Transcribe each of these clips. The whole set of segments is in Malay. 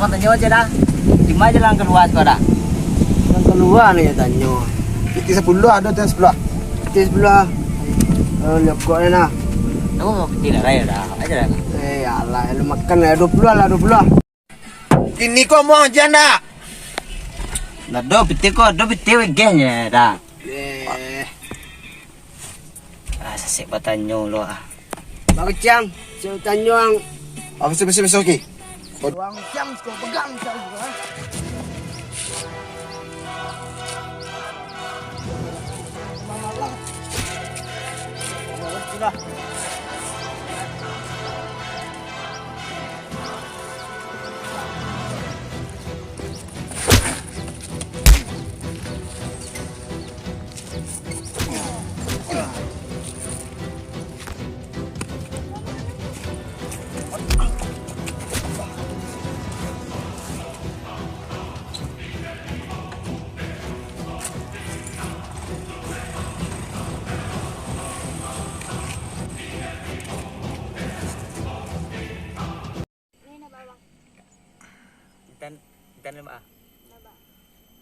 Kau tanya aja dah. Cuma jalan keluar sekolah. Yang keluar nih ya tanya. Piti 10 ada tu 10. Peti sebelah. Lihat kok ni nah. Aku mau tidak raya dah. Aja dah. Alah, lu makan lah 20 lah 20. Kini kau mau janda. Dah do piti wegenya dah. Sasik batanyo lo ah. Bagus cang. Saya tanya ang Apa sih okey. ruang cang kau pegang cang. Sudah. Intan lima ah.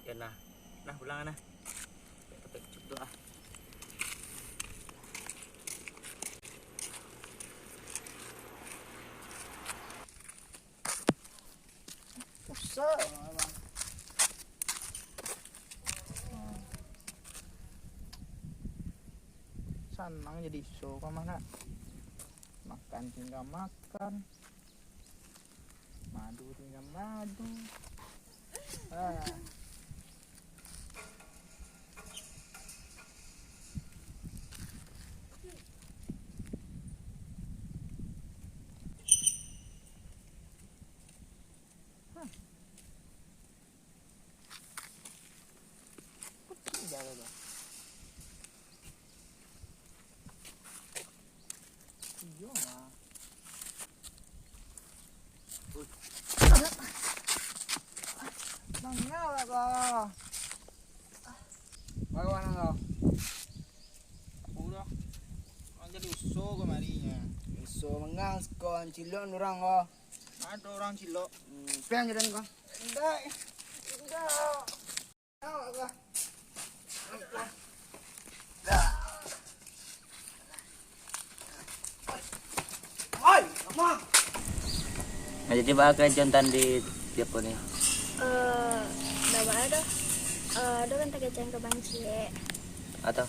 Ya nah pulang nah. Petik cukup ah. Senang jadi show ke mana? Makan tinggal makan, madu tinggal madu. Nangnya kau. Bagaimana kau? Udah. Jadi usul kemarinya. So mengang kau cilok orang kau. Ada orang cilok. Pengen jalan kau. Enggak. Kau. Oi, Mama. Jadi bakal jontan di tiap ni. Bapak ada kan tak keceng ke banci. Atau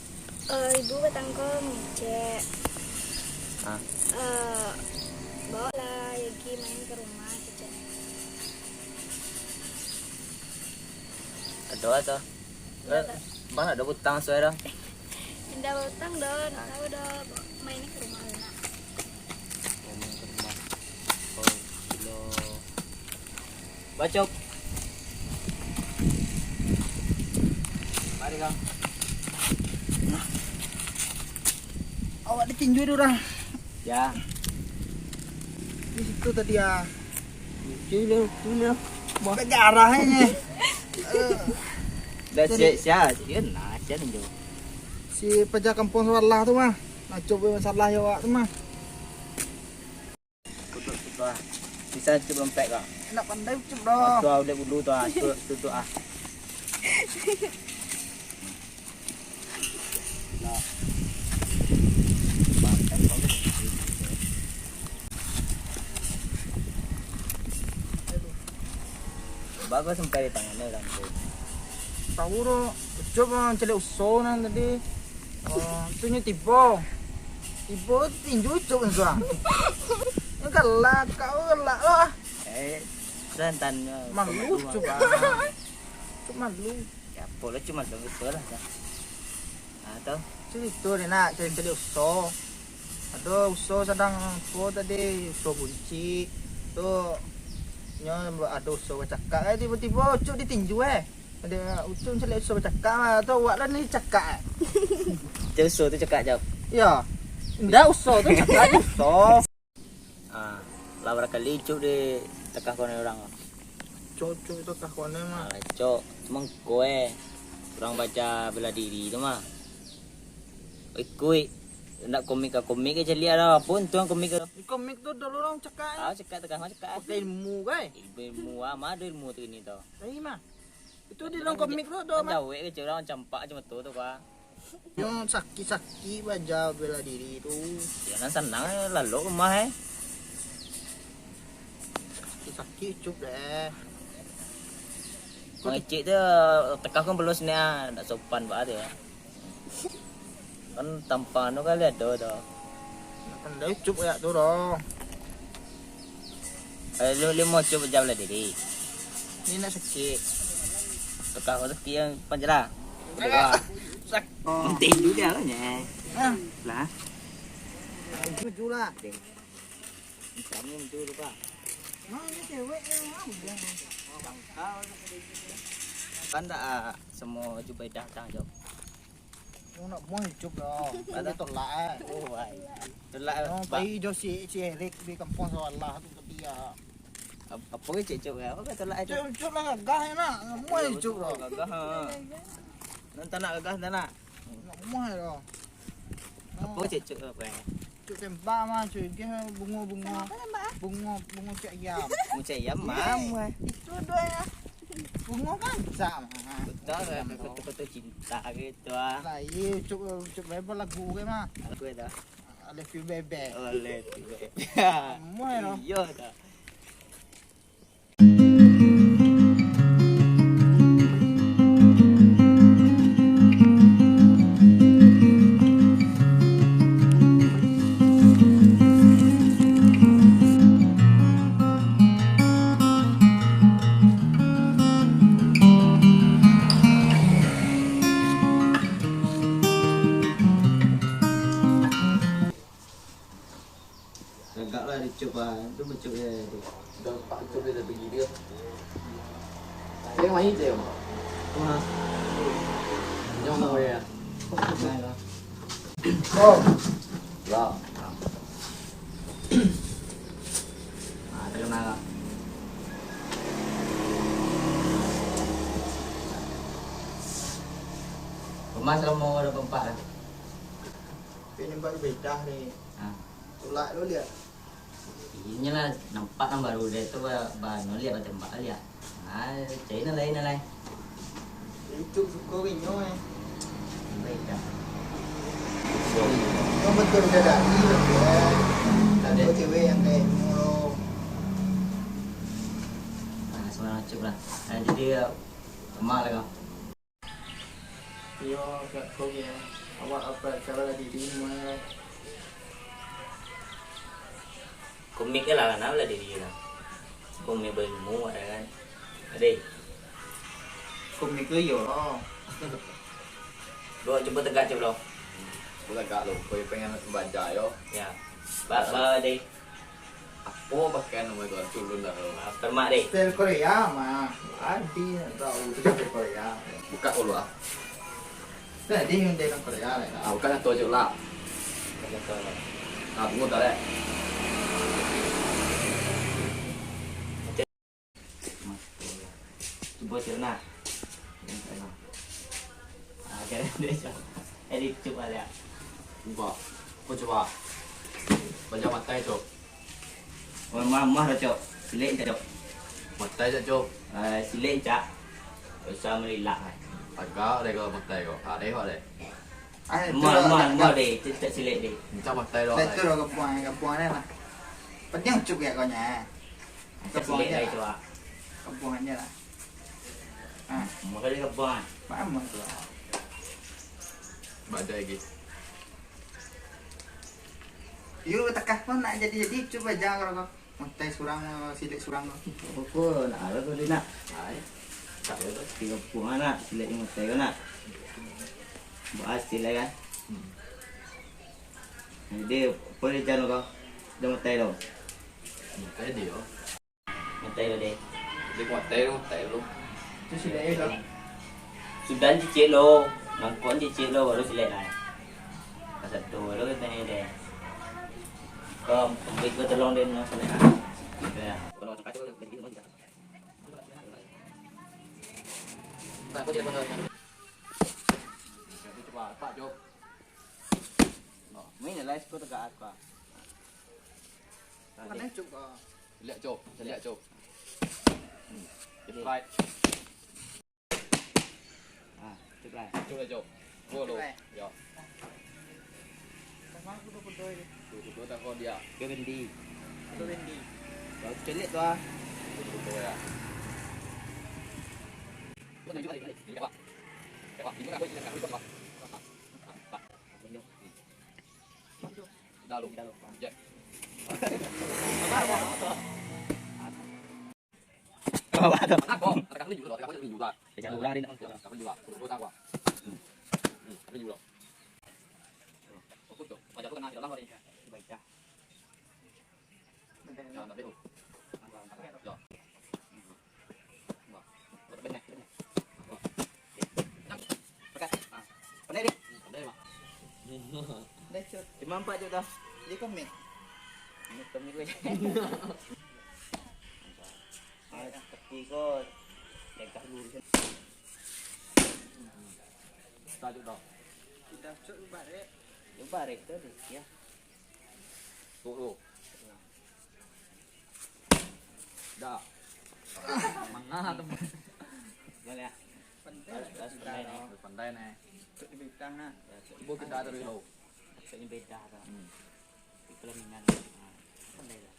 Ibu batang ko ngecek. ah. Bawa lah Yogi main ke rumah kecek. Ada. Bang ada butang suara. Indah batang don, tahu dah main ke rumah nak. Ngomong ke rumah. Oh, kilo. Bacok. Mari kang. Awak ditinju tu orang. Ya. Di situ tadi ya. Dulu. Buat arahnya. Dah siap. Dia nak siap ninjo. Si pejak kampung Sawalah tu mah. Nak coba masalah ya awak tu mah. Tutup ah. Bisa cuba lempek kak. Nak pandai ucup dah. Tu udah dulu tu ah. Tu ah. Nah. Bagus sampai di tangannya kan tu. Tahu dah. Ucup mah cari usul nan tadi. Tu nya tiba. Tiba tinju ucup kan suang. Ini galak kau galak lah. Santannya. Malu ucup ah. Ucup malu. Ya, boleh cuma betul lah. Atau Itu dia nak cari usul. Ada usul sedang tua tadi usul bunci. Tu nya ada usul bercakap tiba-tiba ucup ditinju Ada ucup cari usul bercakap lah. Tu awak lah ni cakap. jauh tu cakap jauh. Ya. Ndak usul tu cakap je usul. Ah, lah berkali cuk di tekah kau orang. Cocok itu kawan mah. Cok, emang kowe kurang baca bela diri tu mah. Ikui, Nak komik ke celia dah. Pun tuang komik ke. Di komik tu dulu orang cakap. Ah cakap tekan cakap. Pakai ilmu kan? Ilmu ah ada ilmu tu ni tau. Tapi mah. Itu di dalam komik tu dah mah. Jauh ke orang campak macam tu tu kah. Yang sakit-sakit baca bela diri tu. Ya nan senang lalu rumah Sakit cup deh. Mengecik tu tekak kan belum sini tak sopan banget ya. Kan tampang tu kan lihat tu. Kan dah cup ya tu dah. Lu mau coba jawab lah diri. Ni nak sakit. Tekak kau sakit yang panjang. Sak. Penting juga lah nya. Ah, Lah. maju lah. Kami itu lupa. Nah, ini cewek yang Kan tak semua cuba datang jom. Kau nak mau cup dah. Ada tolak. Oh, wai. Tolak Oh, pai jo si Erik di kampung Sawallah tu dia. apa ke cecok ya? Apa tolak itu? Cup lah gagah ya nak. Mau cup dah. Gagah. Nan tak nak gagah tak nak. Nak mau dah. Apa cecok apa? Cup tembak mah cuy. Dia bunga-bunga. Bunga cak ayam. Macam ayam mam. Itu doa ya. Bunga kan sama. Betul kan betul-betul cinta gitu ah. Lah, iya cup lebar lagu ke mah. Aku dah. I love you baby. Oleh. Mau dah. Iya dah. Agak lah dicoba, tu mencoba dia. Dah pak cup dia dah pergi dia. Saya main je. Wah, Yang mau ya. mai lah. Oh, Lah. Ah, terkenal lah. Rumah selama ada empat lah. ini baru beda ni. Ah, Tolak lu lihat. ini lah nampak kan baru dia tu baru lihat macam mbak lihat. Ah, cari nak lain. Cup suka winyo eh. Beda. Kau betul dia dah ni betul. Ada cewek yang kayak lo. Ah, semua cukup lah. Jadi rumah lah kau. Yo, kat kau ya. Awak apa cara lagi di mana? Komik ke lah kenapa lah diri lah. Komik berilmu ada kan. Adik. Komik ke yo. Oh, Dua cuba tegak je belum? Aku agak lu. Kau pengen baca yo. Ya. Ba deh. Apa pakaian nama tu culun dah. Termak deh. style Korea mah. Adi tahu tu style Korea. Buka dulu ah. Tadi yang dari Korea lah. Ah, bukan tu je lah. Ah, tunggu tak leh. Cuba cerna. Ah, kan dia cakap. Edit cuba lihat. Cuba. Kau coba. Baca mata itu. Mama dah cok. Silik cok. Mata je cok. Silik cak. Usah melilak. Agak deh kalau mata kau. Ah, deh kau deh. Mama deh. Tak silik deh. Macam mata lo. Saya tu lo kapuan ni lah. Penting cup ya kau nya. Tak silik dah cok. Kapuan aja lah. Ah, Maka dia kebuan. paham tu. Baca lagi. You tekah pun nak jadi cuba jangan kalau kau. Montai surang silik surang. Apa nak ada tu dia nak. Hai. Tak ada tu. Tiga puan nak. Silik yang mesti kau nak. Buat hasil lah kan. Jadi apa dia jalan kau? Dia mesti tu. Mata dia. Mesti tu deh. Dia mata lu. Tu silik tu. Sudah cicit lo. Nangkon cicit lo baru silik lah. Pasal tu lo tanya deh. Kau ambil kau tolong dia nak silik lah. Ya. Kalau macam kacau dia gitu macam. Tak kau dia pasal. Coba, Pak Jok. Main lah skor tegak apa. Mana cuk kok. Lihat cok, lihat cok. Right. Ah, cuk lah. Cok lah cok. Gua lo. Ya. Sama aku udah pedoi deh. Tuh tak kau dia. Ke bendi. Udah Wendy. Kau celik tu ah. Tuh ya. Kau nak juga ni. Ini apa? Apa? Ini apa? Ini apa? Dalam. Ya. Oh, ada. Aku, ada kali juga, ada kali juga. Jangan ular ini. Kali juga. Kau tahu apa? Kali juga. Aku tu, macam tu kena dalam hari. Baik dah. Ya, tak betul. Ya. Benar. Pekat. Ah. Pandai ni. Pandai mak. Dah cuk. Cuma 4 cuk dah. Dia komik. Ini kami gue. Ah, seperti kau dekat dulu. Tak juga. Sudah cuk balik. Coba rektor deh ya. Tu. Dah. Mana tu? Boleh ya. Pandai. Pandai ni. Cuk di bintang nah. Cuba kita dari dulu. Maksudnya beda tau. Di pelaminan. Pandai lah.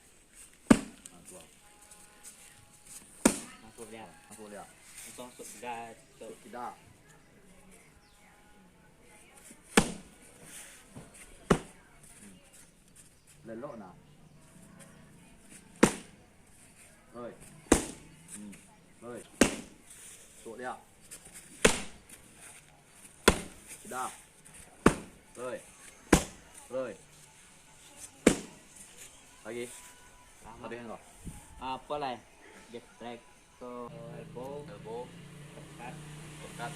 Masuk dia. Aku lihat. Langsung masuk gas. Tidak. Lelok nak. Rồi. Rồi. Tụi đi ạ. Tidak. Rồi. Rồi. Lagi. Tadi kan kau. Apa lah? Jet track ke elbow, Elbow. tekat, Dekat.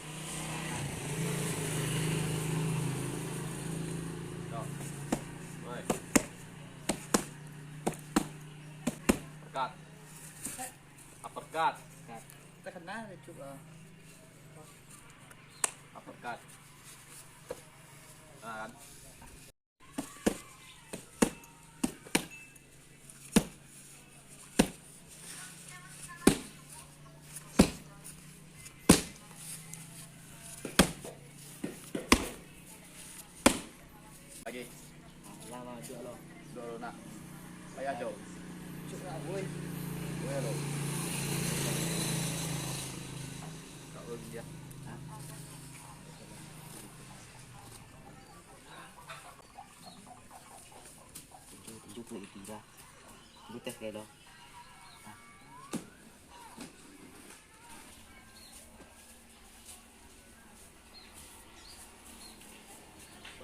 Rồi. Rồi. Dekat. Uppercut. Kita kena deh cuk. Uppercut. Kan. Lagi. lama juga lo. Dulu nak. Ayah jauh. Cuk lah boy. Boleh lo. Tak boleh dia. Tujuh puluh tiga. Butet kayak lo.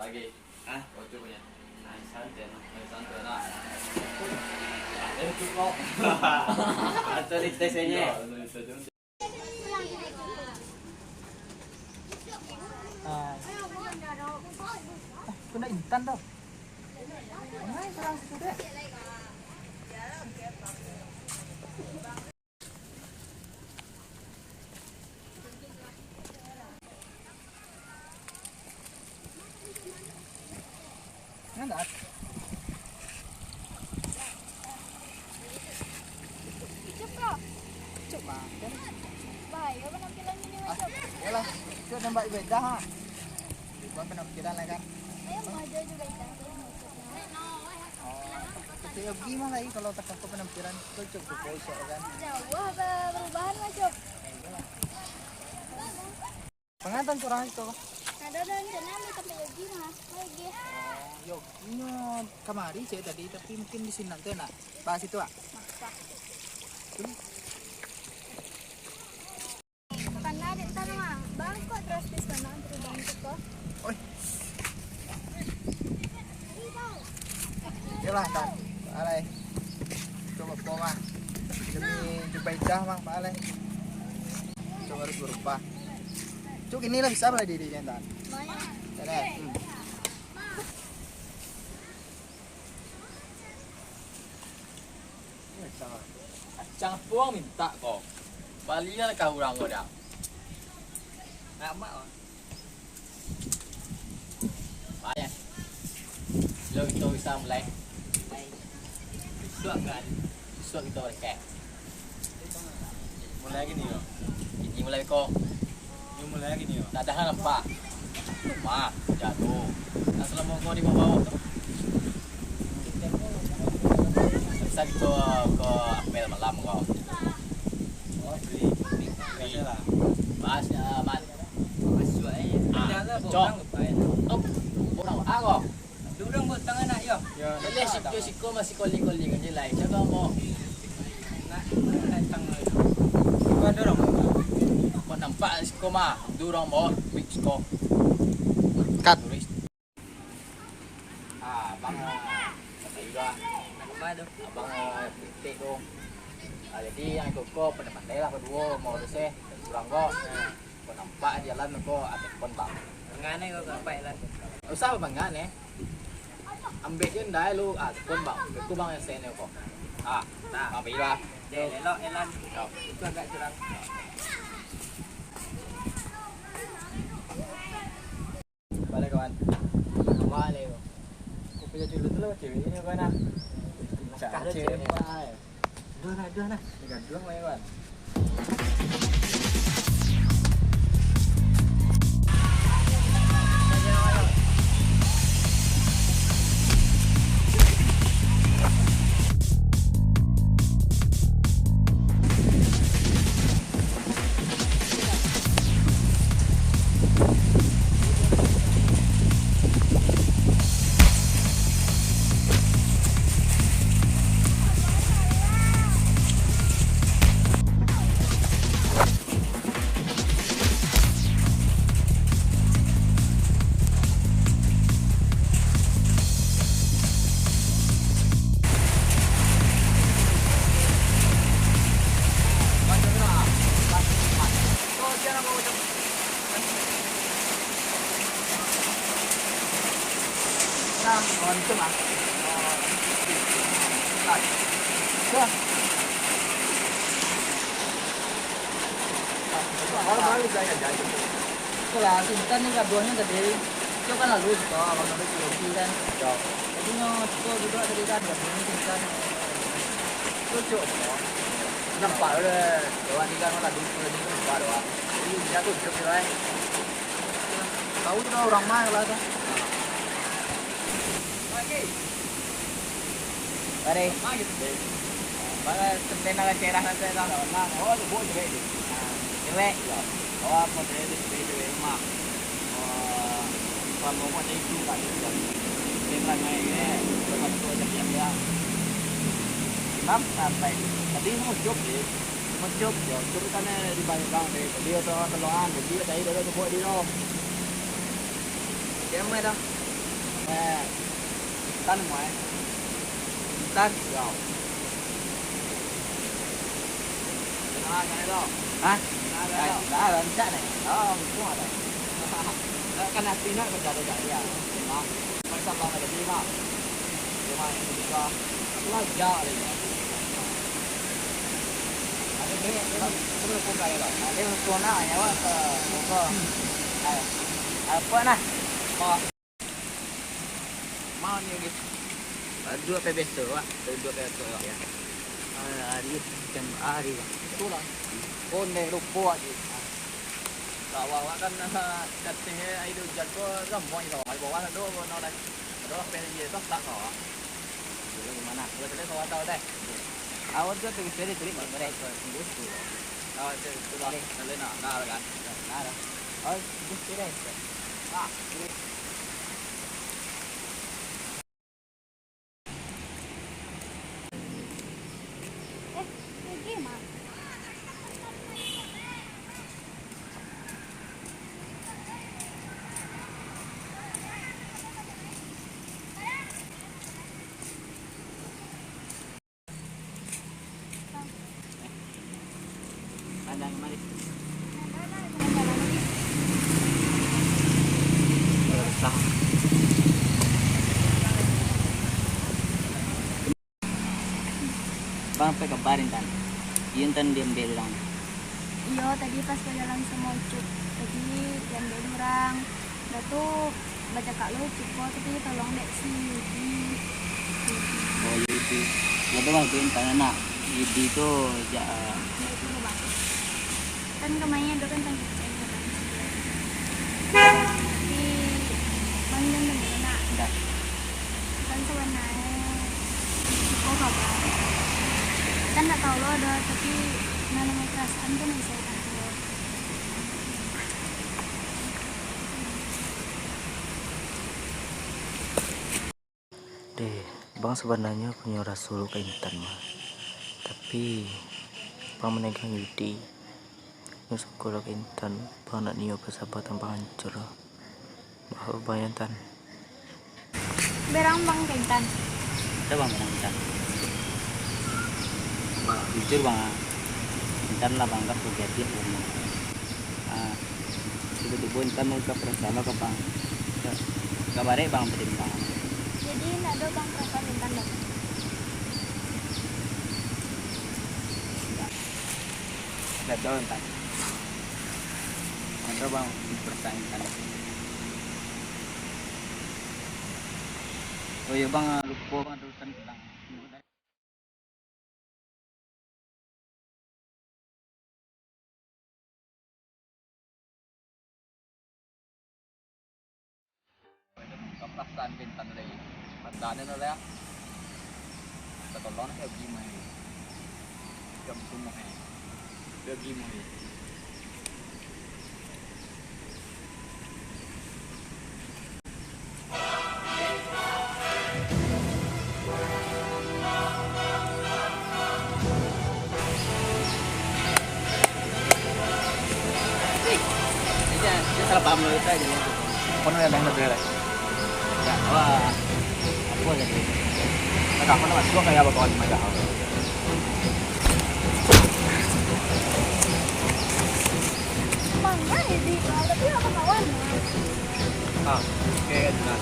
Lagi. Ah, Oh punya. nah santai. Santai nak. Cukup. Atau di tesnya. Ah. Kena intan tau. Mana serang situ deh. Nggak. Cuk kok. Cuk makan. Bahaya penampilan ini macam. Yalah, cuk nambah beda ha. Buat penampilan lah kan. Ayo maju juga kita. Itu ya gimana lagi kalau tak ke penampilan itu cuk tuh bosok kan. Jauh apa perubahan macam? Pengantin kurang itu. Ada rencana ambil tempat yogi mas lagi. Yo, ini kamari saya tadi tapi mungkin di sini nanti nak bahas itu ah. Masak. Karena di sana mah bangkok terus di sana terus bangkok kok. Oi. Yalah dan Pak Alay. Coba koma. Demi jumpa dah mang Pak Alay. Coba harus berubah. Cuk inilah bisa lah dirinya dan. Banyak. Ada. Jangan puang minta kok. Balinya kau orang kau dah. Nak mak. Banyak. Lo kita bisa mulai. Suak kan? Suak kita rekek. Mulai lagi nih yo. Ini mulai kok. Ini mulai lagi nih yo. Tak ada apa. Cuma jatuh. Nah selama kau di bawah tuh. Bisa kita ke apel malam kau. Oh, beli lah. Bahasnya man. Suak aja. Cok. Tuh. Orang kok. Durang buat tangan nak yo. Boleh siko masih koli-koli kan je lah. Cakap mau Nak tangan. Kau durang. kau nampak siko mah. Durang mau week siko. Cut. Turis. Abang kata juga. Apa tu? Abang piknik tu. Jadi yang kau pandai lah kedua mau desa. Durang kau. Kau nampak jalan kau ada pon bang. Ngane kau sampai lah. Usah banggan ambil je ndai lu pon bang. Aku bang yang sen kau. Nah, ambil lah. Dia elok elan. Itu agak curang. Balik kawan. Balik. Aku punya dulu dulu cewek ini kawan ah. Cewek apa? Dua nah. Digandung lah kawan. Kawan itu mah. Kalau balik saya jadi. Itulah Sintan ni kabuannya tadi. Itu kan lalu itu abang lalu Yogi kan. Jadi itu juga tadi kan kabuannya Sintan. Lucu. Nampak udah kawan ni kan lalu ini nampak doang. Ini dia tu cukup jelas. Tahu tu orang mana lah tu. Mari. Bagaimana tentang cerah nanti dah. Nah, oh tu boleh juga. Cewek. Oh, apa dia di cewek rumah. Kalau mau ada itu kan. Tembak naik ni. Lepas tu ada dia. Enam sampai. Tadi mau job ni. Mau job. Job kan di bawah ni. Dia tu tolongan. Dia tadi dah tu buat dia. Dia mana dah? Tan mai. Tan. Ya. Nah, kan itu. Hah? Dah rancak ni. Oh, semua ada. Kan hati nak berjalan ya. Memang. Masa bang ada di mana? Cuma yang juga. Lah jauh lagi. Ada ni, sebelum pun kaya lah. Dia nak nak ya wah ke muka. Apa nah? Oh. Mau ni lagi. Dua peso wah. Dua peso ya. Hari jam hari. Itulah. Oh, ni rupa je. Awak kan katanya itu jago ramai tu. Mai bawa tu no dah. Ada apa yang dia tak tahu. Jadi gimana? Kalau kita tahu tahu deh. Awak tu pergi cari mereka. Ah, itu dah. Nanti nak kan. Nada. Oh, itu dia. Ah, Pergi mah. ada yang mari. Sah. Bang sampai kabarin tan. Iyan tan diambil lang. Iyo, tadi pas berjalan sama Ucup. Tadi diambil orang. Dah tu baca kak lo cukup tapi tolong dek sini. Oh Yudi. Ya bang pintar nak. Yudi itu ya. Ya itu lo bang. Kan kemarin ada kan tangki ceng kan. Tapi bang yang bener nak. Enggak. Kan sebenarnya oh kabar. Kan nggak tahu lo ada tapi namanya perasaan kan bisa tahu. Deh, bang sebenarnya punya rasul ke Intan mah. Tapi bang menegang Yudi. Yang sekolah ke Intan, bang nak niat persahabatan bang hancur lah. Bahwa bang Intan. Berang bang kentan. Ada bang Intan. Jujur bang. Intan lah bang aku jadi umum. Tiba-tiba Intan mau ke perasaan lo ke bang. Kabarnya bang berimbang. Jadi nak ada bang perasaan kentan dong. Gak tahu Intan. Ada bang perasaan Intan. Oh iya bang lupa bang terusan tentang. Perasaan Intan dari perasaan itu lah. Tolong kayak gimana? Jam semua dia gimana? Dia salah paham lo itu aja. Kono yang lebih lah. Ya, wah, aku jadi. Agak mana mas? Gua kayak bakal macam apa? Mana ya di tapi apa kawan? Oke, nah.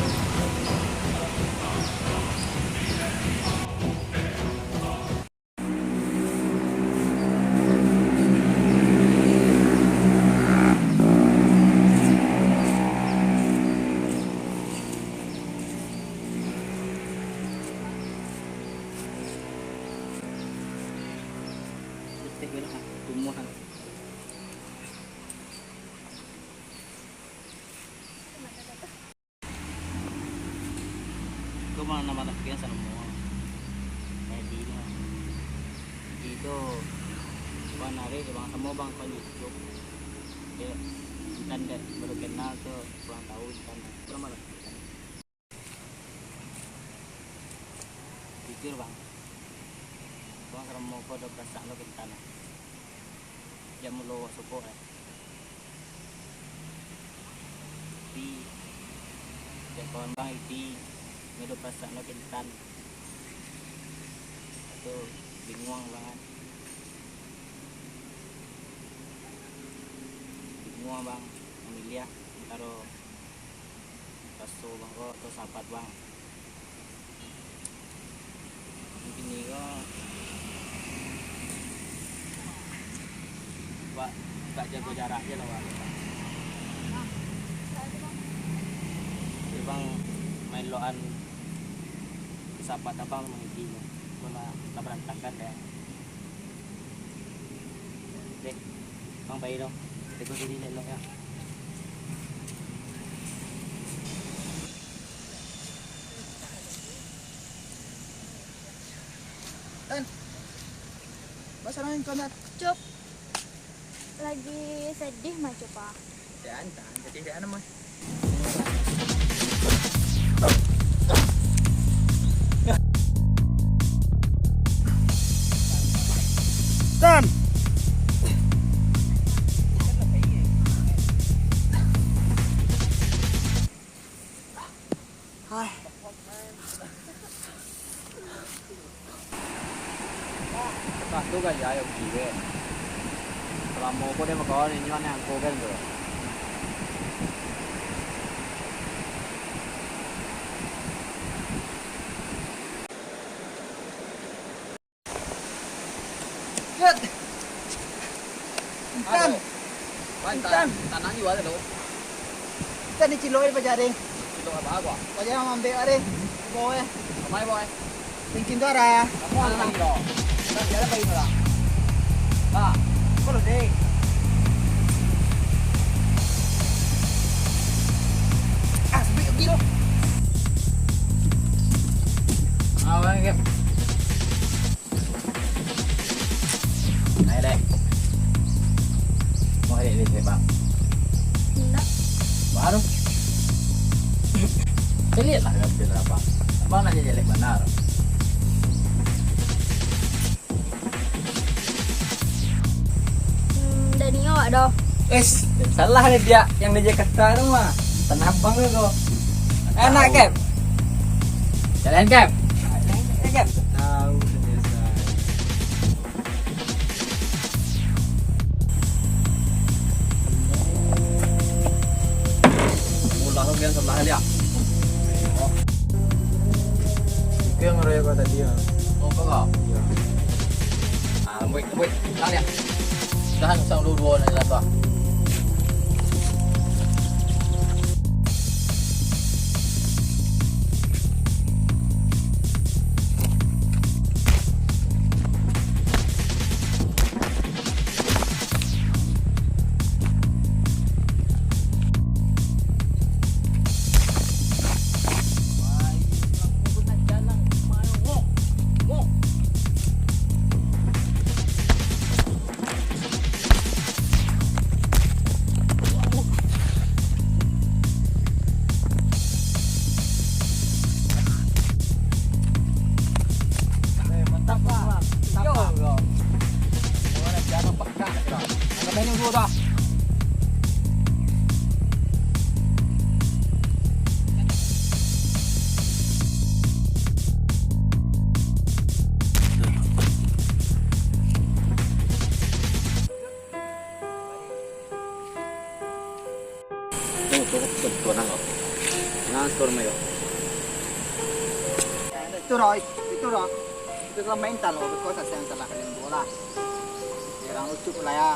Detik gitu kan, tumbuhan. Gue malah nama pikiran sama semua. Kayak dia. Itu bang Nari, bang semua bang kon YouTube. Dia Intan deh baru kenal tuh ulang tahun Intan. Berapa lah? Jujur bang. Bang kalau mau kau udah perasaan lo ke Intan. Jam lo suko eh. Tapi ya kawan bang itu hidup perasaan lo ke Intan. Itu bingung banget. Bingung bang, memilih antara pasu bang kok atau sahabat bang. Mungkin ini kok Pak, tak jaga jaraknya lah Pak. Jadi bang main loan sahabat abang menghidupnya. Malah berantakan ya. Dek, bang bayi dong. Dek gue jadi lelok ya. Masalahnya kau nak Cuk. Lagi sedih mah coba. dan jadi dia nama. Dan hai Satu kan ya yang kiri. Kalau mau kau dia mau kau ini mana yang kau kan tu. Lihat. Intan, Intan, tanah juga ada tu. Intan di Ciloi Pajaring. Itu apa gua? Kau jangan ambil ada. Boy. Kamay boy. Tingkin tu ada. Kamu ada lagi dong. Dah jalan bayi tu lah. Ah, Kau lu deh. Ah, sebik pergi tu. bang Gap. Naik deh. Mau ada listrik bang? Enggak. Baru. Saya lihatlah gambar berapa. Abang nanya jelek benar. Dari awak dah. Salah dia yang dia kata tu mah. Tenang bang tu. Enak Gap. Jalan Gap. Jalan Gap. Tahu selesai. Mula tu biar sebelah dia. Itu yang ngeroyok kau tadi ya. Oh kau. Iya. Wait, tahan ya. Tahan sang dua nak jalan tu. Tuan nang kau. Nang store mai kau. Itu rồi. Itu kalau main talo, kau tak sayang salah kalian bola. Orang lucu pula ya.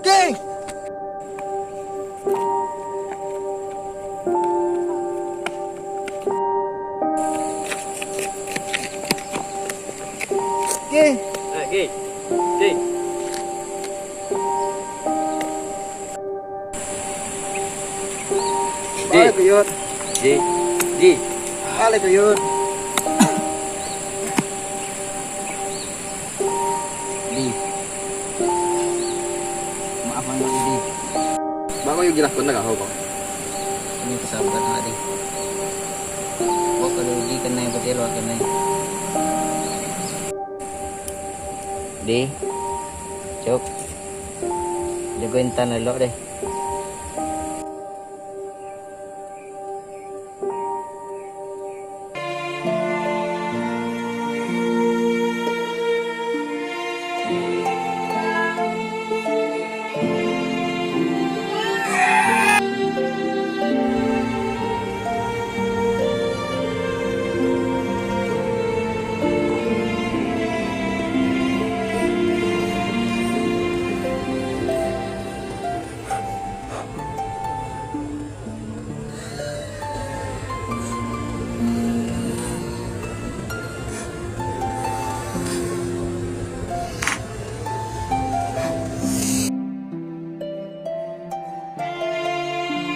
Okey. Balik kuyut. Di. Balik kuyut. Di. Maaf bang Di. Bang kau yang jelas benar kau kau. Ini kesabaran tadi. Kau kalau di kena betul lo kena. Di. Cuk. Jagain tanah lo deh.